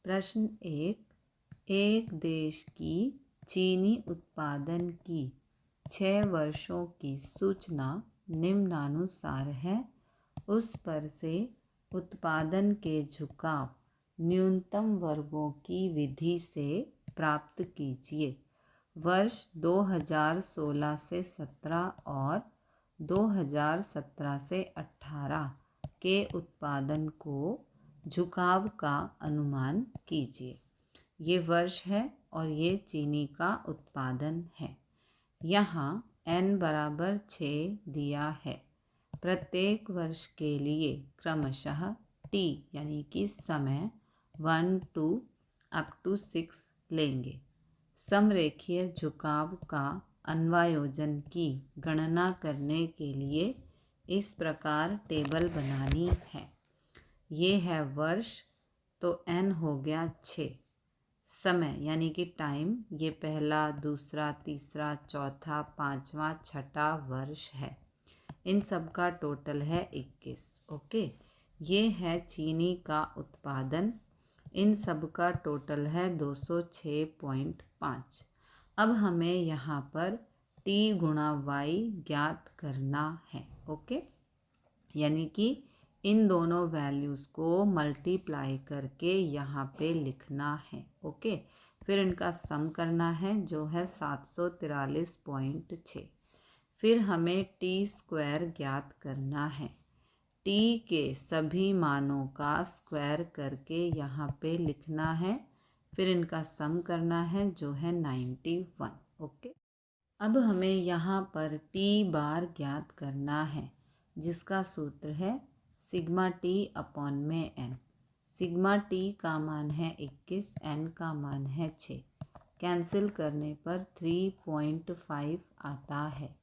प्रश्न एक देश की चीनी उत्पादन की 6 वर्षों की सूचना निम्नानुसार है। उस पर से उत्पादन के झुकाव न्यूनतम वर्गों की विधि से प्राप्त कीजिए। वर्ष 2016 से 17 और 2017 से 18 के उत्पादन को झुकाव का अनुमान कीजिए। ये वर्ष है और ये चीनी का उत्पादन है। यहाँ n बराबर 6 दिया है। प्रत्येक वर्ष के लिए क्रमशः t यानी कि समय 1 to up to 6 लेंगे। समरेखीय झुकाव का अन्वयोजन की गणना करने के लिए इस प्रकार टेबल बनानी है। ये है वर्ष तो n हो गया 6। समय यानी कि टाइम, ये पहला, दूसरा, तीसरा, चौथा, पांचवा, छठा वर्ष है। इन सब का टोटल है 21। ओके, ये है चीनी का उत्पादन। इन सब का टोटल है 206.5। अब हमें यहाँ पर t गुणा y ज्ञात करना है। ओके, यानी कि इन दोनों वैल्यूज़ को मल्टीप्लाई करके यहाँ पे लिखना है। ओके, फिर इनका सम करना है जो है 743.6। फिर हमें टी स्क्वायर ज्ञात करना है। टी के सभी मानों का स्क्वायर करके यहाँ पे लिखना है। फिर इनका सम करना है जो है 91। ओके, अब हमें यहाँ पर टी बार ज्ञात करना है, जिसका सूत्र है सिग्मा टी अपॉन में एन। सिग्मा टी का मान है 21, एन का मान है 6। कैंसिल करने पर 3.5 आता है।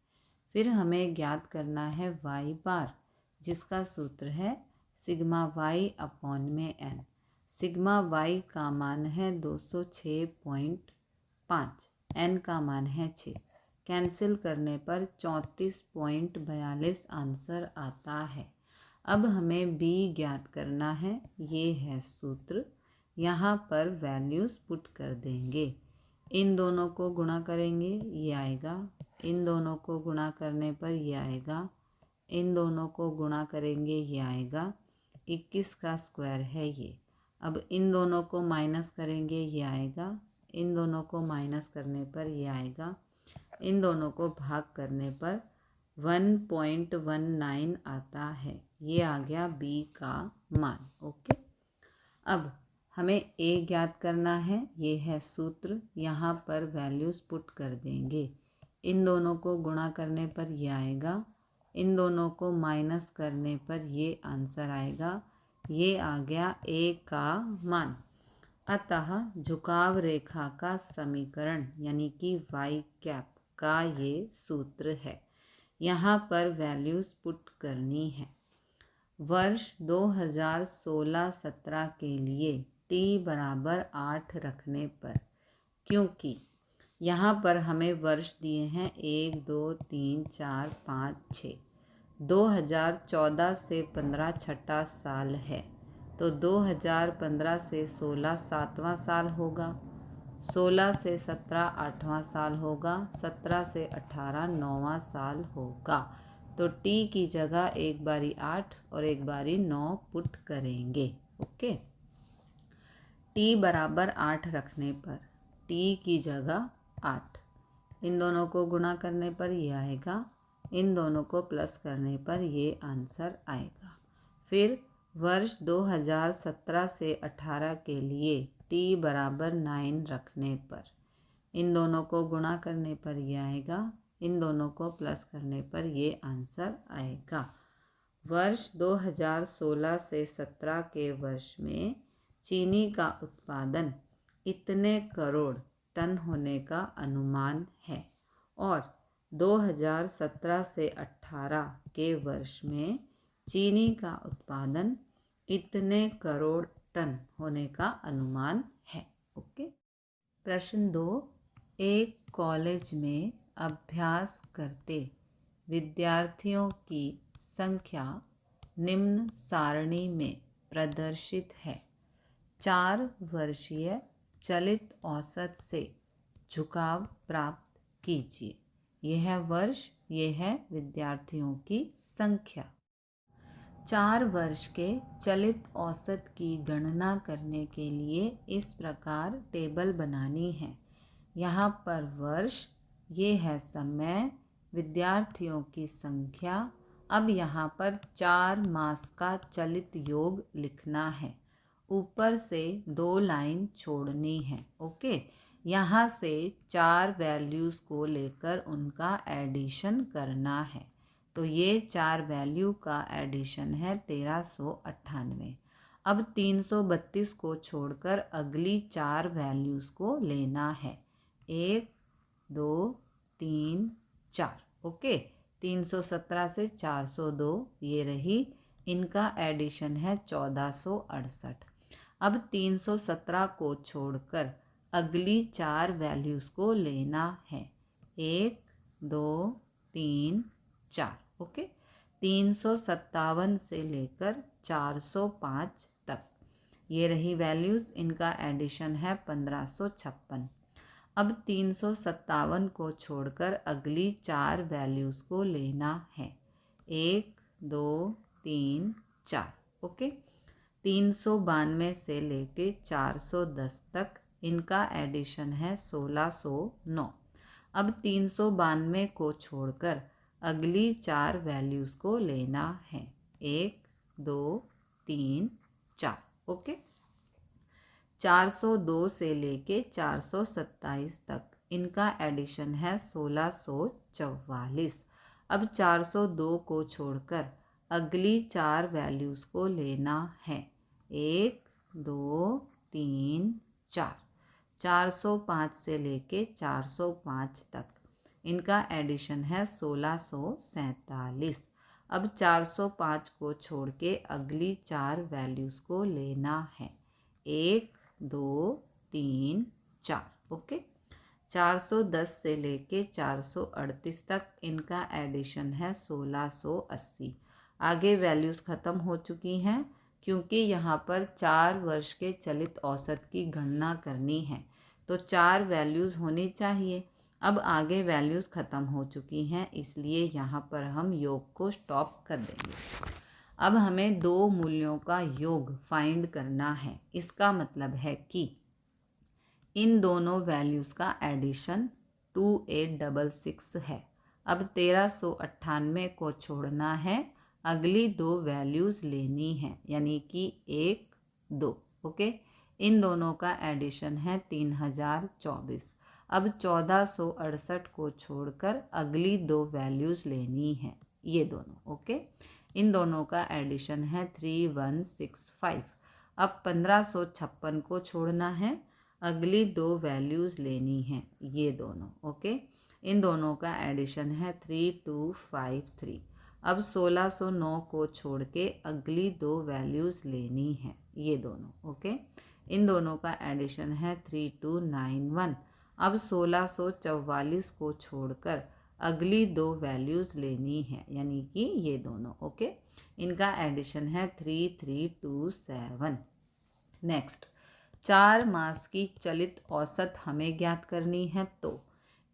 फिर हमें ज्ञात करना है y बार, जिसका सूत्र है सिग्मा y अपॉन में n। सिग्मा y का मान है 206.5, n का मान है 6। कैंसिल करने पर 34.42 आंसर आता है। अब हमें b ज्ञात करना है। ये है सूत्र। यहाँ पर वैल्यूज़ पुट कर देंगे। इन दोनों को गुणा करेंगे, ये आएगा। इन दोनों को गुणा करने पर ये आएगा। इन दोनों को गुणा करेंगे, ये आएगा। 21 का स्क्वायर है ये। अब इन दोनों को माइनस करेंगे, ये आएगा। इन दोनों को माइनस करने पर ये आएगा। इन दोनों को भाग करने पर 1.19 आता है। ये आ गया b का मान। ओके, अब हमें a ज्ञात करना है। ये है सूत्र। यहाँ पर वैल्यूज़ पुट कर देंगे। इन दोनों को गुणा करने पर ये आएगा। इन दोनों को माइनस करने पर ये आंसर आएगा। ये आ गया a का मान। अतः झुकाव रेखा का समीकरण यानी कि y कैप का ये सूत्र है। यहाँ पर वैल्यूज़ पुट करनी है। वर्ष 2016-17 के लिए t बराबर 8 रखने पर, क्योंकि यहाँ पर हमें वर्ष दिए हैं 1, 2, 3, 4, 5, 6। 2014 से 15 छठा साल है, तो 2015 से 16 सातवां साल होगा। 16 से 17 आठवां साल होगा। 17 से 18 नौवां साल होगा। तो t की जगह एक बारी 8 और एक बारी 9 पुट करेंगे। ओके, t बराबर 8 रखने पर t की जगह 8, इन दोनों को गुणा करने पर ये आएगा। इन दोनों को प्लस करने पर ये आंसर आएगा। फिर वर्ष 2017 से 18 के लिए t बराबर 9 रखने पर, इन दोनों को गुणा करने पर ये आएगा। इन दोनों को प्लस करने पर ये आंसर आएगा। वर्ष 2016 से 17 के वर्ष में चीनी का उत्पादन इतने करोड़ टन होने का अनुमान है और 2017 से 18 के वर्ष में चीनी का उत्पादन इतने करोड़ टन होने का अनुमान है। ओके, प्रश्न 2, एक कॉलेज में अभ्यास करते विद्यार्थियों की संख्या निम्न सारणी में प्रदर्शित है। 4 वर्षीय चलित औसत से झुकाव प्राप्त कीजिए। यह है वर्ष, यह है विद्यार्थियों की संख्या। 4 वर्ष के चलित औसत की गणना करने के लिए इस प्रकार टेबल बनानी है। यहाँ पर वर्ष, ये है समय, विद्यार्थियों की संख्या। अब यहाँ पर 4 मास का चलित योग लिखना है। ऊपर से 2 लाइन छोड़नी है। ओके, यहाँ से 4 वैल्यूज़ को लेकर उनका एडिशन करना है। तो ये 4 वैल्यू का एडिशन है 1398। अब 332 को छोड़कर अगली 4 वैल्यूज़ को लेना है। 1, 2, 3, 4। ओके, 317 से 402 ये रही, इनका एडिशन है 1468। अब 317 को छोड़कर अगली 4 वैल्यूज़ को लेना है। 1, 2, 3, 4। ओके, 357 से लेकर 405 तक ये रही वैल्यूज़, इनका एडिशन है 1556। अब 357 को छोड़कर अगली 4 वैल्यूज़ को लेना है। 1, 2, 3, 4। ओके, 392 से लेके 410 तक इनका एडिशन है 1609। अब 392 को छोड़कर अगली 4 वैल्यूज़ को लेना है। 1, 2, 3, 4। ओके, 402 से लेके 427 तक इनका एडिशन है 1644। अब 402 को छोड़कर अगली 4 वैल्यूज़ को लेना है। 1, 2, 3, 4। 405 से लेके 405 तक इनका एडिशन है 1647। अब 405 को छोड़ के अगली 4 वैल्यूज़ को लेना है। 1, 2, 3, 4। ओके, 410 से लेके 438 तक इनका एडिशन है 1680। आगे वैल्यूज़ ख़त्म हो चुकी हैं, क्योंकि यहाँ पर 4 वर्ष के चलित औसत की गणना करनी है, तो 4 वैल्यूज़ होनी चाहिए। अब आगे वैल्यूज़ ख़त्म हो चुकी हैं, इसलिए यहाँ पर हम योग को स्टॉप कर देंगे। अब हमें 2 मूल्यों का योग फाइंड करना है। इसका मतलब है कि इन दोनों वैल्यूज़ का एडिशन 2866 है। अब 1398 को छोड़ना है, अगली 2 वैल्यूज़ लेनी है, यानी कि 1, 2। ओके, इन दोनों का एडिशन है 3024। अब 1468 को छोड़कर अगली 2 वैल्यूज़ लेनी है, ये दोनों। ओके, इन दोनों का एडिशन है 3165। अब 1556 को छोड़ना है, अगली 2 वैल्यूज़ लेनी है, ये दोनों। ओके, इन दोनों का एडिशन है 3253। अब 1609 को छोड़ के अगली 2 वैल्यूज़ लेनी है, ये दोनों। ओके, इन दोनों का एडिशन है 3291। अब 1644 को छोड़कर अगली 2 वैल्यूज़ लेनी है, यानी कि ये दोनों। ओके, इनका एडिशन है 3327। नेक्स्ट, 4 मास की चलित औसत हमें ज्ञात करनी है, तो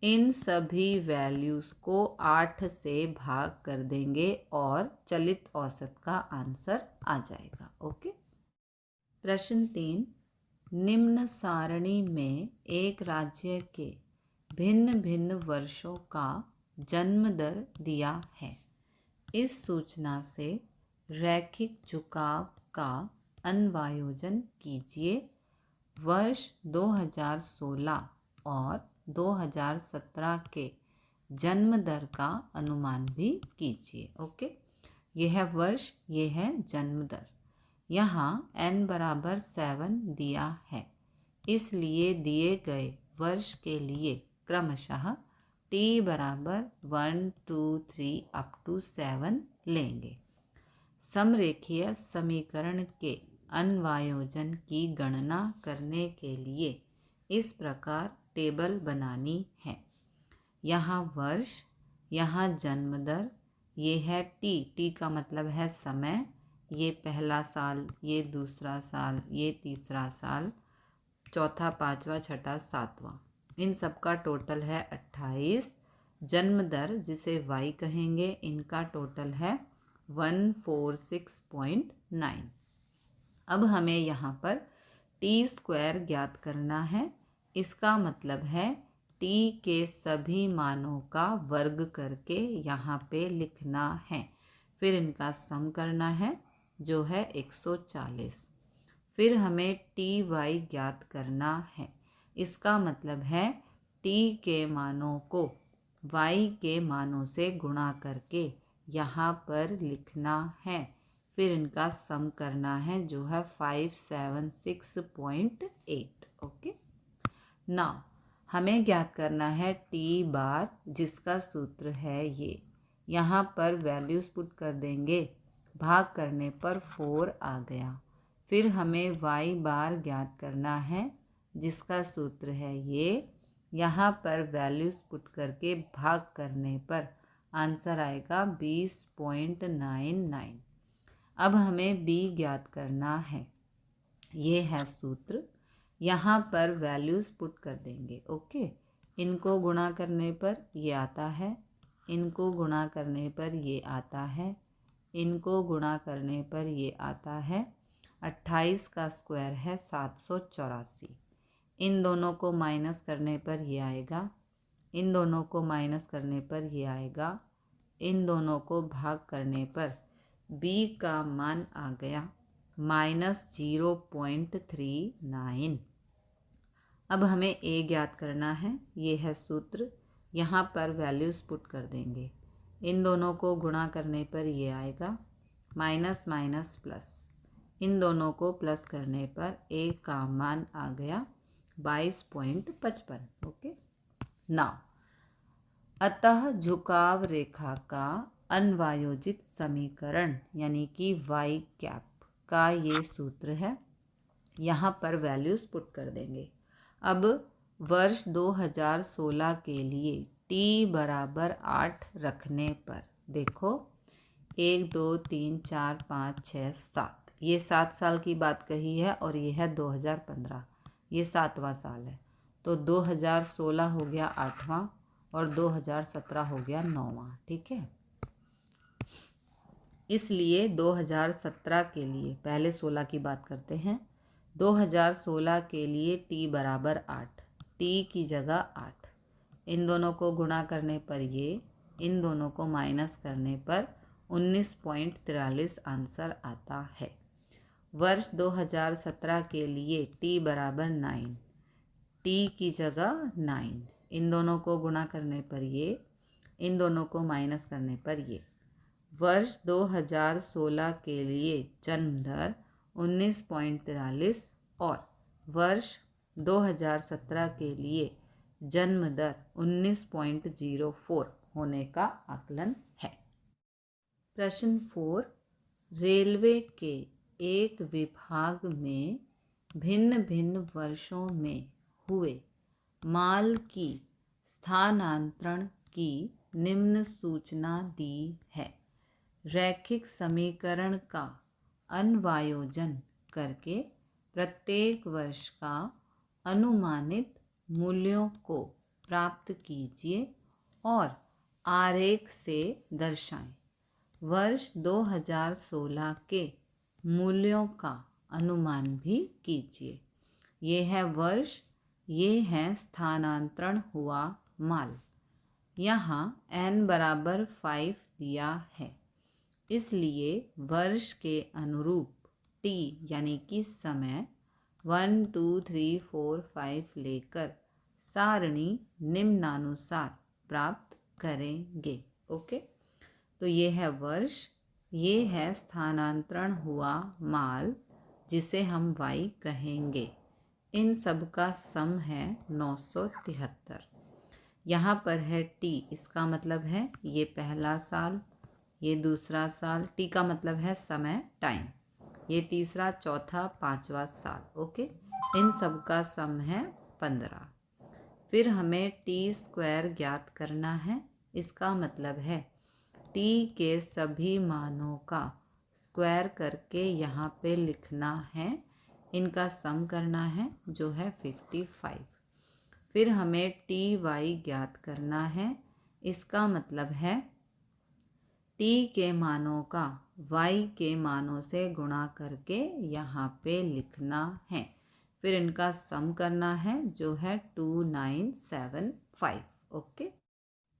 इन सभी वैल्यूज़ को 8 से भाग कर देंगे और चलित औसत का आंसर आ जाएगा। ओके, प्रश्न 3, निम्न सारणी में एक राज्य के भिन्न भिन्न वर्षों का जन्म दर दिया है। इस सूचना से रैखिक झुकाव का अन्वयोजन कीजिए। वर्ष 2016 और 2017 के जन्म दर का अनुमान भी कीजिए। ओके, यह है वर्ष, यह है जन्म दर। यहाँ n बराबर 7 दिया है, इसलिए दिए गए वर्ष के लिए क्रमशः t बराबर 1, 2, 3 अप टू 7 लेंगे। समरेखीय समीकरण के अन्वयोजन की गणना करने के लिए इस प्रकार टेबल बनानी है। यहाँ वर्ष, यहाँ जन्म दर, ये है t का मतलब है समय, ये पहला साल, ये दूसरा साल, ये तीसरा साल, चौथा, पाँचवा, छठा, सातवां, इन सब का टोटल है 28। जन्म दर जिसे y कहेंगे, इनका टोटल है 146.9। अब हमें यहाँ पर टी स्क्वायर ज्ञात करना है। इसका मतलब है टी के सभी मानों का वर्ग करके यहाँ पे लिखना है। फिर इनका सम करना है जो है 140। फिर हमें टी वाई ज्ञात करना है। इसका मतलब है टी के मानों को y के मानों से गुणा करके यहाँ पर लिखना है। फिर इनका सम करना है जो है 576.8। ओके, नाउ हमें ज्ञात करना है टी बार, जिसका सूत्र है ये। यहाँ पर वैल्यूज़ पुट कर देंगे, भाग करने पर 4 आ गया। फिर हमें y बार ज्ञात करना है, जिसका सूत्र है ये। यहाँ पर वैल्यूज़ पुट करके भाग करने पर आंसर आएगा 20.99। अब हमें b ज्ञात करना है, ये है सूत्र। यहाँ पर वैल्यूज़ पुट कर देंगे। ओके, इनको गुणा करने पर ये आता है, इनको गुणा करने पर ये आता है, इनको गुणा करने पर ये आता है। 28 का स्क्वायर है 784। इन दोनों को माइनस करने पर ये आएगा, इन दोनों को माइनस करने पर ये आएगा, इन दोनों को भाग करने पर b का मान आ गया -0.39। अब हमें a ज्ञात करना है, ये है सूत्र। यहाँ पर वैल्यूज़ पुट कर देंगे। इन दोनों को गुणा करने पर ये आएगा, माइनस माइनस प्लस, इन दोनों को प्लस करने पर a का मान आ गया 22.55। ओके, नाउ अतः झुकाव रेखा का अनवायोजित समीकरण यानी कि y कैप का ये सूत्र है। यहाँ पर वैल्यूज़ पुट कर देंगे। अब वर्ष 2016 के लिए t बराबर 8 रखने पर देखो 1 2 3 4 5 6 7, ये 7 साल की बात कही है और ये है 2015, ये 7वां साल है। तो 2016 हो गया 8वां और 2017 हो गया 9वां। ठीक है, इसलिए 2017 के लिए पहले 16 की बात करते हैं। 2016 के लिए t बराबर 8, t की जगह 8, इन दोनों को गुणा करने पर ये, इन दोनों को माइनस करने पर 19.43 आंसर आता है। वर्ष 2017 के लिए t बराबर 9, t की जगह 9, इन दोनों को गुणा करने पर ये, इन दोनों को माइनस करने पर ये। वर्ष 2016 के लिए जन्म दर 19.43 और वर्ष 2017 के लिए जन्म दर 19.04 होने का आकलन है। प्रश्न 4, रेलवे के एक विभाग में भिन्न भिन्न वर्षों में हुए माल की स्थानांतरण की निम्न सूचना दी है। रैखिक समीकरण का अन्वयोजन करके प्रत्येक वर्ष का अनुमानित मूल्यों को प्राप्त कीजिए और आरेख से दर्शाएं। वर्ष 2016 के मूल्यों का अनुमान भी कीजिए। ये है वर्ष, ये है स्थानांतरण हुआ माल। यहाँ n बराबर 5 दिया है, इसलिए वर्ष के अनुरूप t यानी कि समय 1 2 3 4 5 लेकर सारणी निम्नानुसार प्राप्त करेंगे। ओके, तो ये है वर्ष, ये है स्थानांतरण हुआ माल जिसे हम y कहेंगे। इन सब का सम है 973। यहाँ पर है t, इसका मतलब है ये पहला साल, ये दूसरा साल, t का मतलब है समय टाइम, ये तीसरा चौथा पांचवा साल। ओके, इन सब का सम है 15। फिर हमें टी स्क्वायर ज्ञात करना है। इसका मतलब है t के सभी मानों का स्क्वायर करके यहाँ पे लिखना है, इनका सम करना है जो है 55। फिर हमें टी वाई ज्ञात करना है। इसका मतलब है टी के मानों का वाई के मानों से गुणा करके यहाँ पे लिखना है। फिर इनका सम करना है जो है 2975। ओके,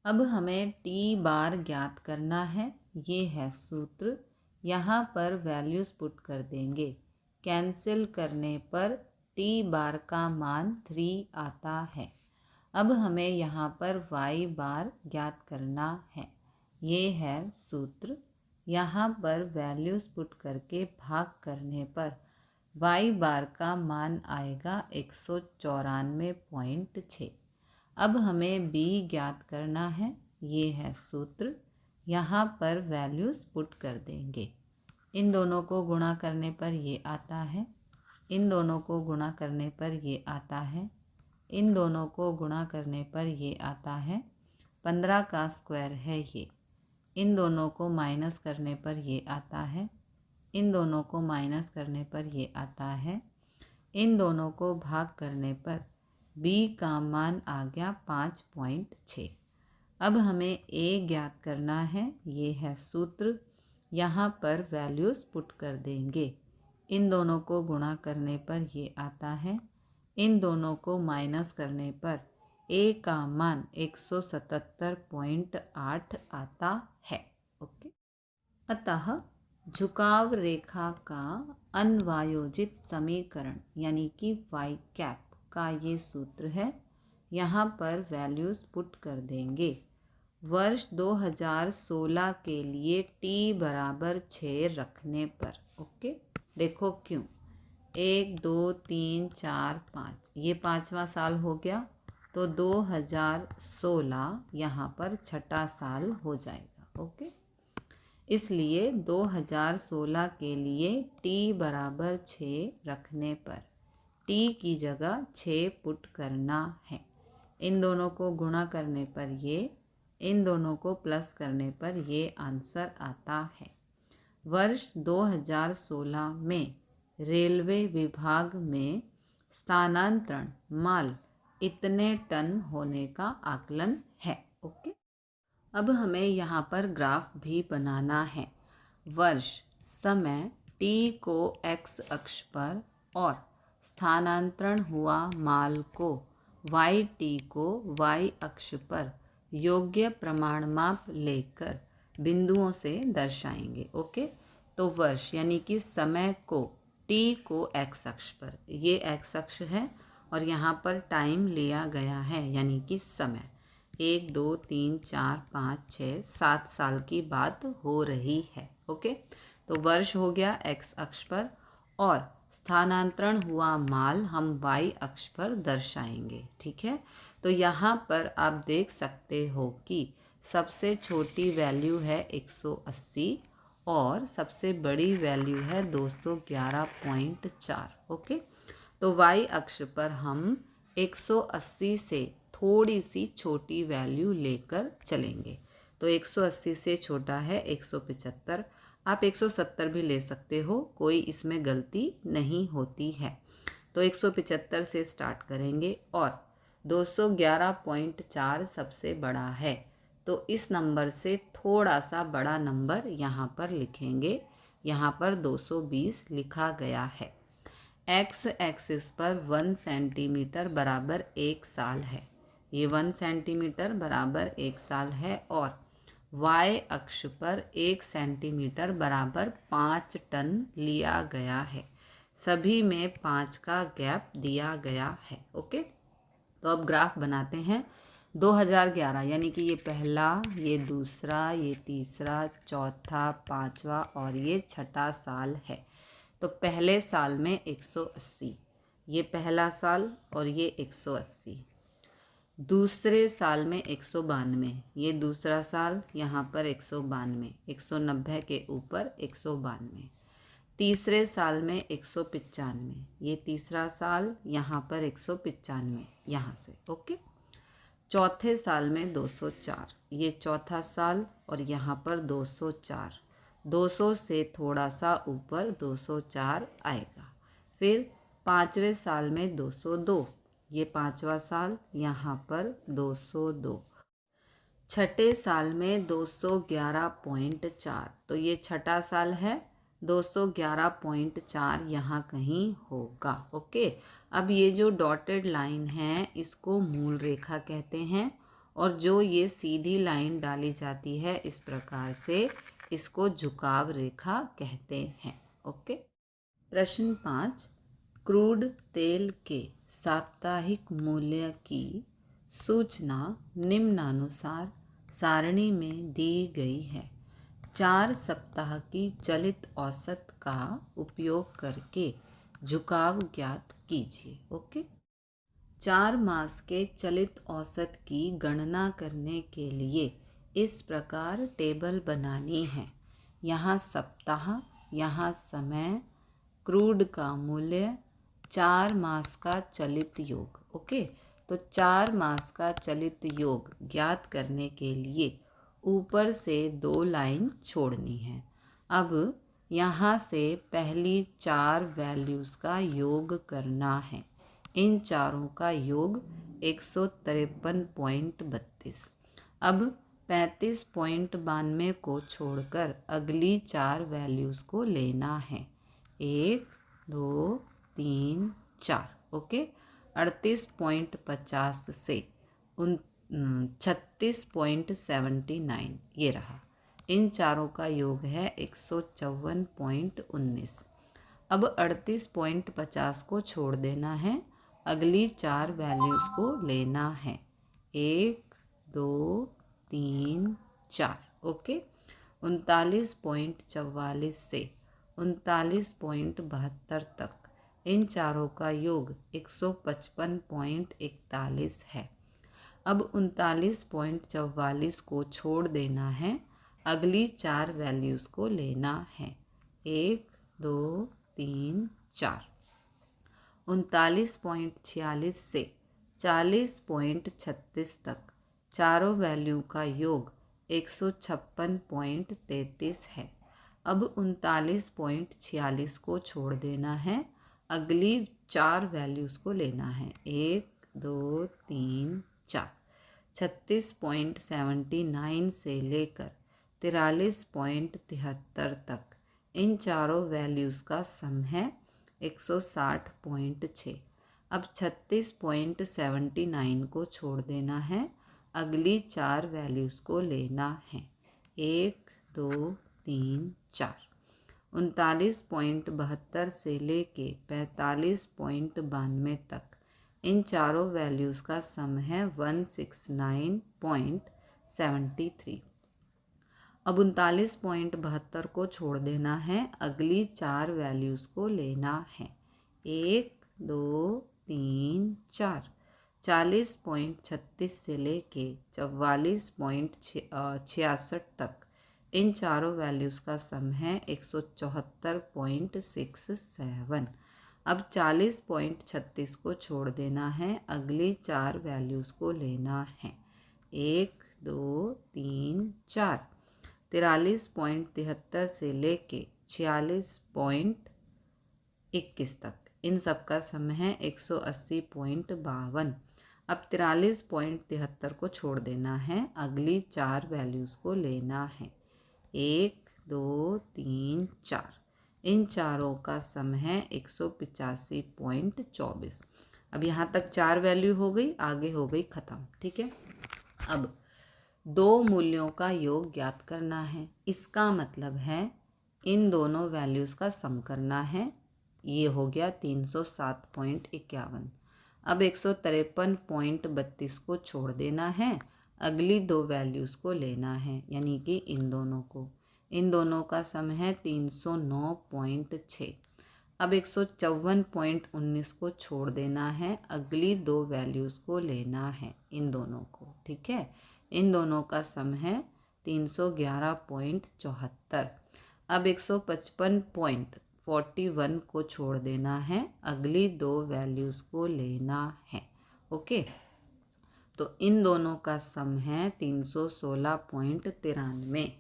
अब हमें टी बार ज्ञात करना है। ये है सूत्र। यहाँ पर वैल्यूज़ पुट कर देंगे। कैंसिल करने पर टी बार का मान 3 आता है। अब हमें यहाँ पर वाई बार ज्ञात करना है। ये है सूत्र। यहाँ पर वैल्यूज़ पुट करके भाग करने पर वाई बार का मान आएगा 194.6। अब हमें बी ज्ञात करना है। ये है सूत्र। यहाँ पर वैल्यूज़ पुट कर देंगे। इन दोनों को गुणा करने पर ये आता है, इन दोनों को गुणा करने पर ये आता है, इन दोनों को गुणा करने पर ये आता है। 15 का स्क्वायर है ये। इन दोनों को माइनस करने पर ये आता है, इन दोनों को माइनस करने पर ये आता है। इन दोनों को भाग करने पर b का मान आ गया 5.6। अब हमें a ज्ञात करना है। ये है सूत्र। यहाँ पर वैल्यूज़ पुट कर देंगे। इन दोनों को गुणा करने पर ये आता है, इन दोनों को माइनस करने पर a का मान 177.8 आता है। ओके, अतः झुकाव रेखा का अनवायोजित समीकरण यानी कि y कैप का ये सूत्र है। यहाँ पर वैल्यूज़ पुट कर देंगे। वर्ष 2016 के लिए t बराबर 6 रखने पर, ओके, देखो क्यों, 1 2 3 4 5, ये 5वां साल हो गया, तो 2016 यहाँ पर छठा साल हो जाएगा। ओके, इसलिए 2016 के लिए t बराबर 6 रखने पर t की जगह 6 पुट करना है। इन दोनों को गुणा करने पर ये, इन दोनों को प्लस करने पर ये आंसर आता है। वर्ष 2016 में रेलवे विभाग में स्थानांतरण माल इतने टन होने का आकलन है। ओके, अब हमें यहाँ पर ग्राफ भी बनाना है। वर्ष, समय t को x अक्ष पर और स्थानांतरण हुआ माल को y को y अक्ष पर योग्य प्रमाण माप लेकर बिंदुओं से दर्शाएंगे। ओके, तो वर्ष यानी कि समय को t को x अक्ष पर, ये x अक्ष है और यहाँ पर टाइम लिया गया है यानी कि समय, 1 2 3 4 5 6 7 साल की बात हो रही है। ओके, तो वर्ष हो गया x अक्ष पर और स्थानांतरण हुआ माल हम y अक्ष पर दर्शाएंगे। ठीक है, तो यहाँ पर आप देख सकते हो कि सबसे छोटी वैल्यू है 180 और सबसे बड़ी वैल्यू है 211.4। ओके, तो y अक्ष पर हम 180 से थोड़ी सी छोटी वैल्यू लेकर चलेंगे। तो 180 से छोटा है 175, आप 170 भी ले सकते हो, कोई इसमें गलती नहीं होती है। तो 175 से स्टार्ट करेंगे और 211.4 सबसे बड़ा है, तो इस नंबर से थोड़ा सा बड़ा नंबर यहाँ पर लिखेंगे। यहाँ पर 220 लिखा गया है। एक्स एक्सिस पर 1 सेंटीमीटर बराबर 1 साल है, ये 1 सेंटीमीटर बराबर 1 साल है और y अक्ष पर 1 सेंटीमीटर बराबर 5 टन लिया गया है। सभी में 5 का गैप दिया गया है। ओके, तो अब ग्राफ बनाते हैं। 2011 यानी कि ये पहला, ये दूसरा, ये तीसरा, चौथा, पांचवा और ये छठा साल है। तो पहले साल में 180, ये पहला साल और ये 180। दूसरे साल में 192, ये दूसरा साल, यहाँ पर 192, 190 के ऊपर 192। तीसरे साल में 195, ये तीसरा साल, यहाँ पर 195 यहाँ से। ओके, चौथे साल में 204, ये चौथा साल और यहाँ पर 204। 200 से थोड़ा सा ऊपर 204 आएगा। फिर 5वें साल में 202, ये 5वां साल, यहाँ पर 202। छठे साल में 211.4, तो ये छठा साल है, 211.4 यहाँ कहीं होगा। ओके, अब ये जो डॉटेड लाइन है इसको मूल रेखा कहते हैं, और जो ये सीधी लाइन डाली जाती है इस प्रकार से, इसको झुकाव रेखा कहते हैं। ओके। प्रश्न 5, क्रूड तेल के साप्ताहिक मूल्य की सूचना निम्नानुसार सारणी में दी गई है। 4 सप्ताह की चलित औसत का उपयोग करके झुकाव ज्ञात कीजिए। ओके, 4 मास के चलित औसत की गणना करने के लिए इस प्रकार टेबल बनानी है। यहाँ सप्ताह, यहाँ समय, क्रूड का मूल्य, 4 मास का चलित योग। ओके, तो 4 मास का चलित योग ज्ञात करने के लिए ऊपर से 2 लाइन छोड़नी है। अब यहाँ से पहली 4 वैल्यूज़ का योग करना है। इन चारों का योग 153.32। अब 35.92 को छोड़कर अगली 4 वैल्यूज़ को लेना है। 1, 2, 3, 4। ओके, 38.50 से 36.79 ये रहा। इन चारों का योग है 154.19। अब 38.50 को छोड़ देना है, अगली 4 वैल्यूज़ को लेना है। 1, 2, 3, 4। ओके, 39.44 से 39.72 तक इन चारों का योग 155.41 है। अब 39.44 को छोड़ देना है, अगली 4 वैल्यूज़ को लेना है। 1, 2, 3, 4। 39.46 से 40.36 तक चारों वैल्यू का योग 156.33 है। अब 39.46 को छोड़ देना है, अगली 4 वैल्यूज़ को लेना है। 1, 2, 3, 4। 36.79 से लेकर 43.73 तक इन चारों वैल्यूज़ का सम है 160.6। अब 36.79 को छोड़ देना है, अगली 4 वैल्यूज़ को लेना है। 1, 2, 3, 4। 39.72 से लेके 45.92 तक इन चारों वैल्यूज़ का सम है 169.73। अब 39.72 को छोड़ देना है, अगली 4 वैल्यूज़ को लेना है। 1, 2, 3, 4। 40.36 से लेके 44.66 तक इन चारों वैल्यूज़ का सम है 174.67। अब 40.36 को छोड़ देना है, अगली 4 वैल्यूज़ को लेना है। 1, 2, 3, 4। 43.73 से लेके 46.21 तक इन सब का सम है 180.52। अब 43.73 को छोड़ देना है, अगली 4 वैल्यूज़ को लेना है। 1, 2, 3, 4। इन चारों का सम है 185.24। अब यहाँ तक 4 वैल्यू हो गई, आगे हो गई ख़त्म। ठीक है, अब 2 मूल्यों का योग ज्ञात करना है। इसका मतलब है इन दोनों वैल्यूज़ का सम करना है। ये हो गया 307.51। अब 153.32 को छोड़ देना है, अगली 2 वैल्यूज़ को लेना है, यानी कि इन दोनों को। इन दोनों का सम है 309.6। अब 154.19 को छोड़ देना है, अगली 2 वैल्यूज़ को लेना है, इन दोनों को। ठीक है, इन दोनों का सम है 311.74। अब 155.41 को छोड़ देना है, अगली 2 वैल्यूज़ को लेना है। ओके, तो इन दोनों का सम है 316.93।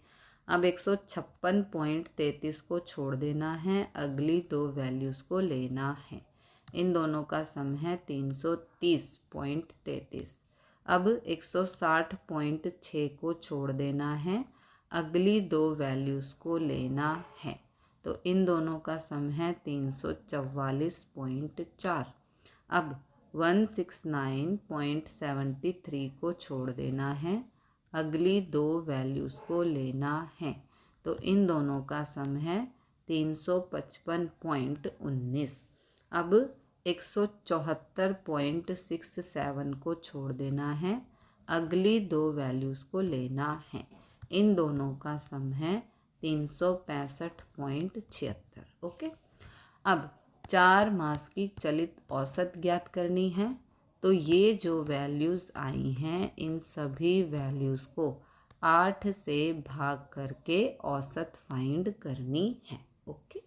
अब 156.33 को छोड़ देना है, अगली दो वैल्यूज़ को लेना है। इन दोनों का सम है 330.33। अब 160.6 को छोड़ देना है, अगली दो वैल्यूज़ को लेना है। तो इन दोनों का सम है 344.4। अब 169.73 को छोड़ देना है, अगली दो वैल्यूज़ को लेना है। तो इन दोनों का सम है 355.19। अब 174.67 को छोड़ देना है, अगली दो वैल्यूज़ को लेना है। इन दोनों का सम है 365.76। ओके। अब 4 मास की चलित औसत ज्ञात करनी है। तो ये जो वैल्यूज़ आई हैं, इन सभी वैल्यूज़ को 8 से भाग करके औसत फाइंड करनी है। ओके।